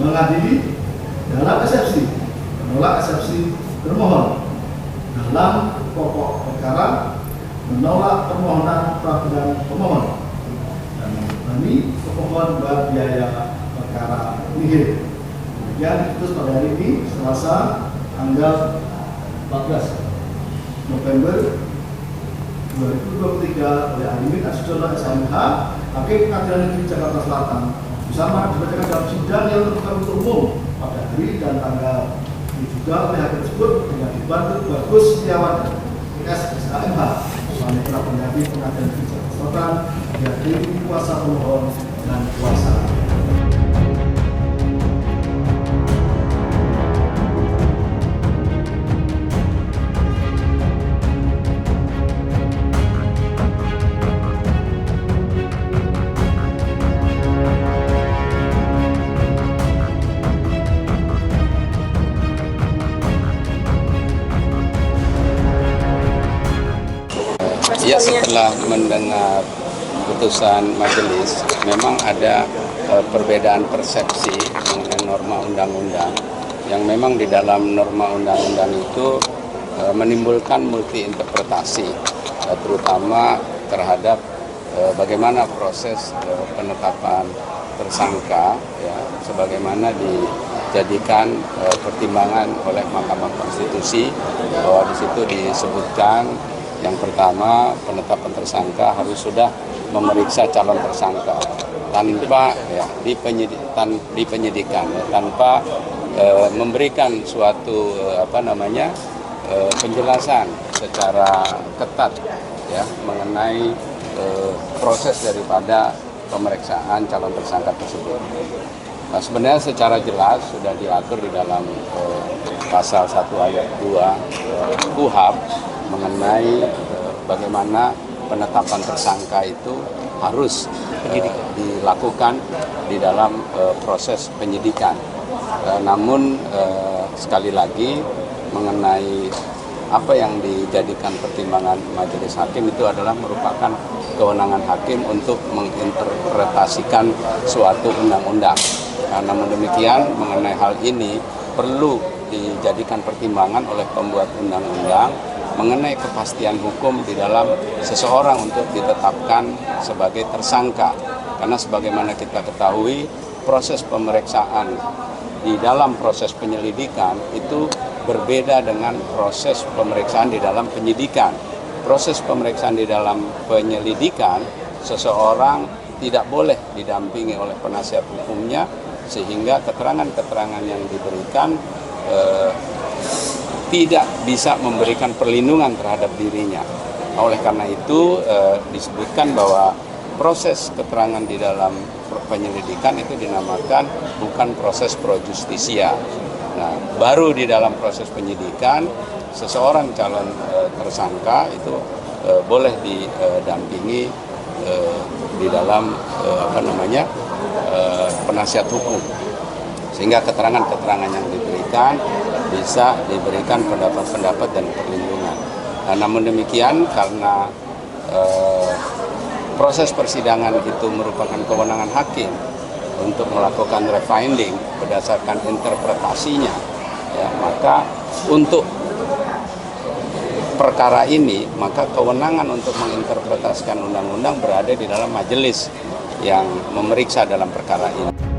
mengadili dalam eksepsi, menolak eksepsi termohon dalam pokok perkara, menolak permohonan pra-peradilan pemohon, dan mengurangi pemohon biaya perkara nihil. Demikian diputus pada hari ini, Selasa, tanggal 14 November 2023 oleh Alimin Asudono SMH, Hakim Pengadilan Negeri Jakarta Selatan, bersama dibacakan dalam sidang yang terbuka untuk umum pada hari dan tanggal ini juga oleh hakim tersebut dengan dibantu Bagus Setiawan SMH sebagai pra-pengganti Pengadilan Negeri Jakarta Selatan, dihadiri kuasa pemohon dan kuasa. Ya, setelah mendengar putusan majelis, memang ada perbedaan persepsi mengenai norma undang-undang yang memang di dalam norma undang-undang itu menimbulkan multi interpretasi, terutama terhadap bagaimana proses penetapan tersangka, ya, sebagaimana dijadikan pertimbangan oleh Mahkamah Konstitusi, bahwa di situ disebutkan yang pertama, penetapan tersangka harus sudah memeriksa calon tersangka tanpa di penyidikan, tanpa memberikan suatu penjelasan secara ketat, ya, mengenai proses daripada pemeriksaan calon tersangka tersebut. Nah, sebenarnya secara jelas sudah diatur di dalam pasal 1 ayat 2 KUHAP mengenai bagaimana penetapan tersangka itu harus dilakukan di dalam proses penyidikan. Namun sekali lagi mengenai apa yang dijadikan pertimbangan majelis hakim itu adalah merupakan kewenangan hakim untuk menginterpretasikan suatu undang-undang. Namun demikian mengenai hal ini perlu dijadikan pertimbangan oleh pembuat undang-undang mengenai kepastian hukum di dalam seseorang untuk ditetapkan sebagai tersangka. Karena sebagaimana kita ketahui, proses pemeriksaan di dalam proses penyelidikan itu berbeda dengan proses pemeriksaan di dalam penyidikan. Proses pemeriksaan di dalam penyelidikan, seseorang tidak boleh didampingi oleh penasihat hukumnya, sehingga keterangan-keterangan yang diberikan tidak bisa memberikan perlindungan terhadap dirinya. Oleh karena itu disebutkan bahwa proses keterangan di dalam penyelidikan itu dinamakan bukan proses pro justisia. Nah, baru di dalam proses penyidikan seseorang calon tersangka itu boleh didampingi di dalam penasihat hukum, sehingga keterangan-keterangan yang diberikan bisa diberikan pendapat-pendapat dan perlindungan. Nah, namun demikian karena proses persidangan itu merupakan kewenangan hakim untuk melakukan refinding berdasarkan interpretasinya, ya, maka untuk perkara ini, maka kewenangan untuk menginterpretasikan undang-undang berada di dalam majelis yang memeriksa dalam perkara ini.